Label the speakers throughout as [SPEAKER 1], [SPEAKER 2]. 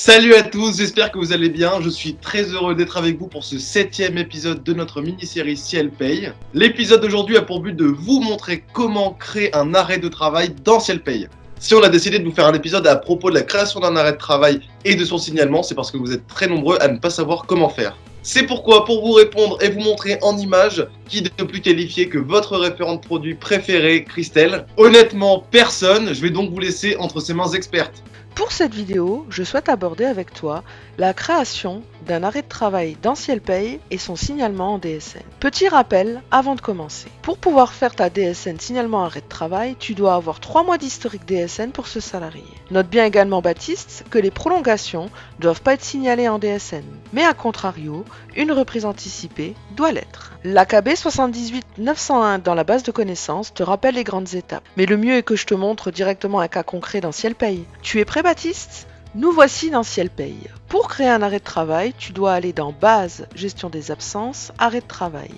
[SPEAKER 1] Salut à tous, j'espère que vous allez bien. Je suis très heureux d'être avec vous pour ce 7e épisode de notre mini-série Ciel Paye. L'épisode d'aujourd'hui a pour but de vous montrer comment créer un arrêt de travail dans Ciel Paye. Si on a décidé de vous faire un épisode à propos de la création d'un arrêt de travail et de son signalement, c'est parce que vous êtes très nombreux à ne pas savoir comment faire. C'est pourquoi, pour vous répondre et vous montrer en images, qui de plus qualifié que votre référent de produit préféré, Christelle? Honnêtement, personne. Je vais donc vous laisser entre ses mains expertes.
[SPEAKER 2] Pour cette vidéo, je souhaite aborder avec toi la création d'un arrêt de travail dans Ciel Paye et son signalement en DSN. Petit rappel avant de commencer. Pour pouvoir faire ta DSN signalement arrêt de travail, tu dois avoir 3 mois d'historique DSN pour ce salarié. Note bien également, Baptiste, que les prolongations ne doivent pas être signalées en DSN. Mais à contrario, une reprise anticipée doit l'être. L'AKB 78-901 dans la base de connaissances te rappelle les grandes étapes. Mais le mieux est que je te montre directement un cas concret dans Ciel Paye. Tu es prêt, Baptiste ? Nous voici dans Ciel Paye. Pour créer un arrêt de travail, tu dois aller dans Base, Gestion des absences, Arrêt de travail.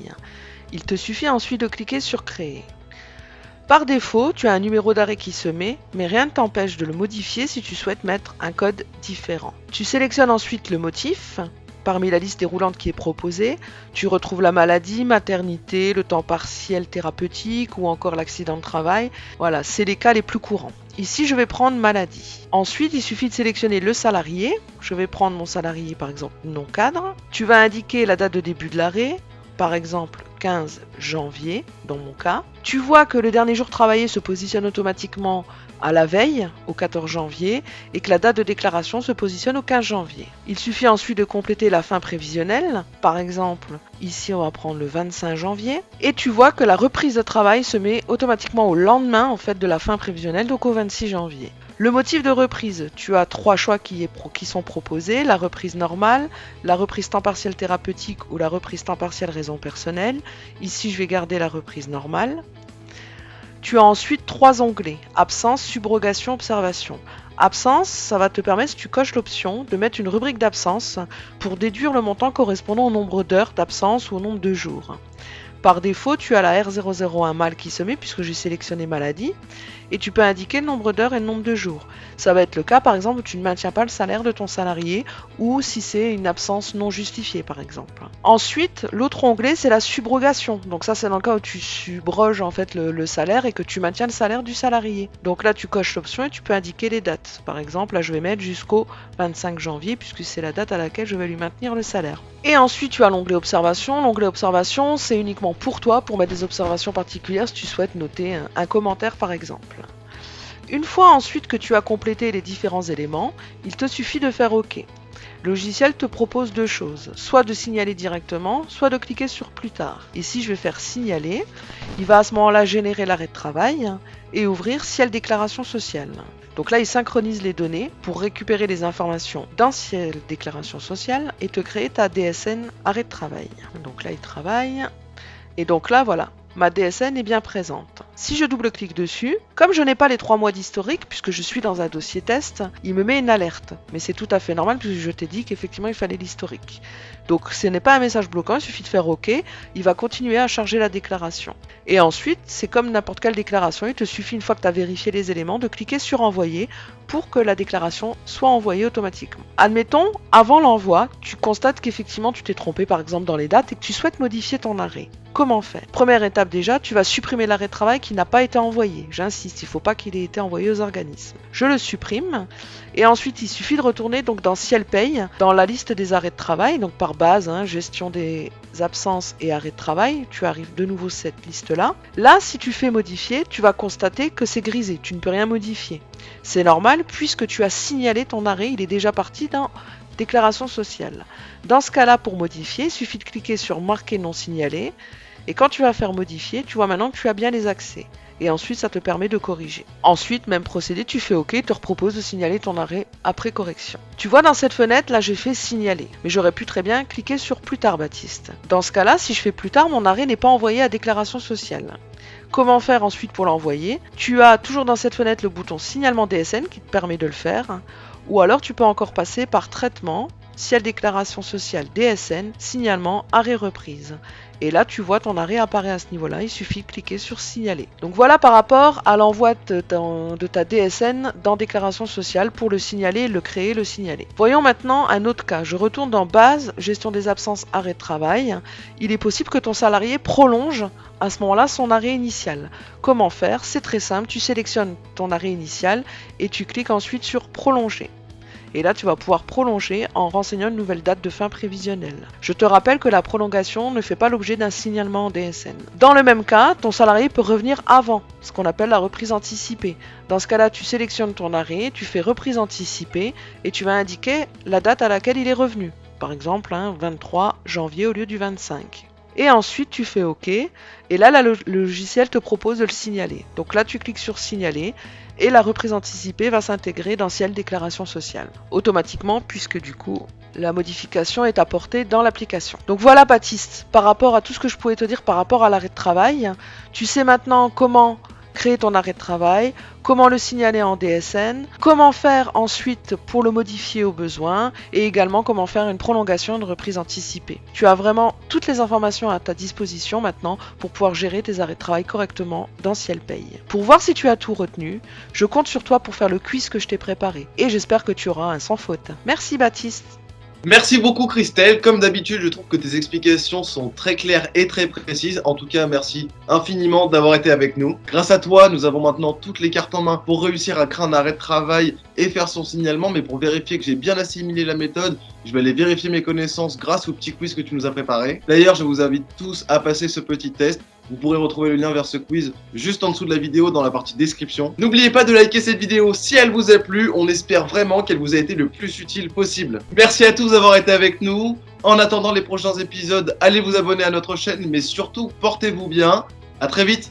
[SPEAKER 2] Il te suffit ensuite de cliquer sur Créer. Par défaut, tu as un numéro d'arrêt qui se met, mais rien ne t'empêche de le modifier si tu souhaites mettre un code différent. Tu sélectionnes ensuite le motif. Parmi la liste déroulante qui est proposée, tu retrouves la maladie, maternité, le temps partiel thérapeutique ou encore l'accident de travail. Voilà, c'est les cas les plus courants. Ici, je vais prendre maladie. Ensuite, il suffit de sélectionner le salarié. Je vais prendre mon salarié, par exemple, non cadre. Tu vas indiquer la date de début de l'arrêt, par exemple 15 janvier, dans mon cas. Tu vois que le dernier jour travaillé se positionne automatiquement à la veille, au 14 janvier, et que la date de déclaration se positionne au 15 janvier. Il suffit ensuite de compléter la fin prévisionnelle. Par exemple, ici on va prendre le 25 janvier, et tu vois que la reprise de travail se met automatiquement au lendemain de la fin prévisionnelle, donc au 26 janvier. Le motif de reprise, tu as 3 choix qui sont proposés, la reprise normale, la reprise temps partiel thérapeutique ou la reprise temps partiel raison personnelle. Ici, je vais garder la reprise normale. Tu as ensuite 3 onglets, absence, subrogation, observation. Absence, ça va te permettre, si tu coches l'option, de mettre une rubrique d'absence pour déduire le montant correspondant au nombre d'heures d'absence ou au nombre de jours. Par défaut, tu as la R001 mal qui se met puisque j'ai sélectionné maladie et tu peux indiquer le nombre d'heures et le nombre de jours. Ça va être le cas par exemple où tu ne maintiens pas le salaire de ton salarié ou si c'est une absence non justifiée par exemple. Ensuite, l'autre onglet c'est la subrogation. Donc ça c'est dans le cas où tu subroges en fait le salaire et que tu maintiens le salaire du salarié. Donc là tu coches l'option et tu peux indiquer les dates. Par exemple là je vais mettre jusqu'au 25 janvier puisque c'est la date à laquelle je vais lui maintenir le salaire. Et ensuite tu as l'onglet observation. L'onglet observation c'est uniquement pour toi, pour mettre des observations particulières si tu souhaites noter un commentaire par exemple. Une fois ensuite que tu as complété les différents éléments, il te suffit de faire OK. Le logiciel te propose 2 choses, soit de signaler directement, soit de cliquer sur plus tard. Ici, je vais faire signaler. Il va à ce moment-là générer l'arrêt de travail et ouvrir Ciel déclaration sociale. Donc là, il synchronise les données pour récupérer les informations dans Ciel déclaration sociale et te créer ta DSN arrêt de travail. Donc là, il travaille. Et donc là, voilà. Ma DSN est bien présente. Si je double-clique dessus, comme je n'ai pas les 3 mois d'historique, puisque je suis dans un dossier test, il me met une alerte. Mais c'est tout à fait normal, puisque je t'ai dit qu'effectivement il fallait l'historique. Donc ce n'est pas un message bloquant, il suffit de faire OK, il va continuer à charger la déclaration. Et ensuite, c'est comme n'importe quelle déclaration, il te suffit une fois que tu as vérifié les éléments de cliquer sur envoyer pour que la déclaration soit envoyée automatiquement. Admettons, avant l'envoi, tu constates qu'effectivement tu t'es trompé par exemple dans les dates et que tu souhaites modifier ton arrêt. Comment faire ? Première étape déjà, tu vas supprimer l'arrêt de travail qui n'a pas été envoyé. J'insiste, il ne faut pas qu'il ait été envoyé aux organismes. Je le supprime et ensuite il suffit de retourner donc dans Ciel Paye, dans la liste des arrêts de travail, donc par base, gestion des absences et arrêts de travail, tu arrives de nouveau cette liste-là. Là, si tu fais modifier, tu vas constater que c'est grisé, tu ne peux rien modifier. C'est normal puisque tu as signalé ton arrêt, il est déjà parti dans déclaration sociale. Dans ce cas-là, pour modifier, il suffit de cliquer sur marquer non signalé. Et quand tu vas faire modifier, tu vois maintenant que tu as bien les accès. Et ensuite, ça te permet de corriger. Ensuite, même procédé, tu fais OK, il te repropose de signaler ton arrêt après correction. Tu vois dans cette fenêtre, là j'ai fait signaler. Mais j'aurais pu très bien cliquer sur plus tard, Baptiste. Dans ce cas-là, si je fais plus tard, mon arrêt n'est pas envoyé à déclaration sociale. Comment faire ensuite pour l'envoyer ? Tu as toujours dans cette fenêtre le bouton signalement DSN qui te permet de le faire. Ou alors tu peux encore passer par traitement, Ciel déclaration sociale DSN, signalement, arrêt reprise. Et là, tu vois ton arrêt apparaît à ce niveau-là, il suffit de cliquer sur signaler. Donc voilà par rapport à l'envoi de ta DSN dans déclaration sociale pour le signaler, le créer, le signaler. Voyons maintenant un autre cas. Je retourne dans base, gestion des absences, arrêt de travail. Il est possible que ton salarié prolonge à ce moment-là son arrêt initial. Comment faire? C'est très simple, tu sélectionnes ton arrêt initial et tu cliques ensuite sur prolonger. Et là, tu vas pouvoir prolonger en renseignant une nouvelle date de fin prévisionnelle. Je te rappelle que la prolongation ne fait pas l'objet d'un signalement en DSN. Dans le même cas, ton salarié peut revenir avant, ce qu'on appelle la reprise anticipée. Dans ce cas-là, tu sélectionnes ton arrêt, tu fais reprise anticipée et tu vas indiquer la date à laquelle il est revenu. Par exemple, 23 janvier au lieu du 25. Et ensuite, tu fais OK. Et là, le logiciel te propose de le signaler. Donc là, tu cliques sur signaler. Et la reprise anticipée va s'intégrer dans Ciel Déclaration Sociale, automatiquement, puisque du coup, la modification est apportée dans l'application. Donc voilà Baptiste, par rapport à tout ce que je pouvais te dire par rapport à l'arrêt de travail, tu sais maintenant comment créer ton arrêt de travail, comment le signaler en DSN, comment faire ensuite pour le modifier au besoin et également comment faire une prolongation de reprise anticipée. Tu as vraiment toutes les informations à ta disposition maintenant pour pouvoir gérer tes arrêts de travail correctement dans Ciel Paye. Pour voir si tu as tout retenu, je compte sur toi pour faire le quiz que je t'ai préparé et j'espère que tu auras un sans faute. Merci Baptiste.
[SPEAKER 1] Merci beaucoup Christelle, comme d'habitude je trouve que tes explications sont très claires et très précises, en tout cas merci infiniment d'avoir été avec nous. Grâce à toi nous avons maintenant toutes les cartes en main pour réussir à créer un arrêt de travail et faire son signalement, mais pour vérifier que j'ai bien assimilé la méthode, je vais aller vérifier mes connaissances grâce au petit quiz que tu nous as préparé. D'ailleurs je vous invite tous à passer ce petit test. Vous pourrez retrouver le lien vers ce quiz juste en dessous de la vidéo dans la partie description. N'oubliez pas de liker cette vidéo si elle vous a plu, on espère vraiment qu'elle vous a été le plus utile possible. Merci à tous d'avoir été avec nous. En attendant les prochains épisodes, allez vous abonner à notre chaîne, mais surtout portez-vous bien. À très vite.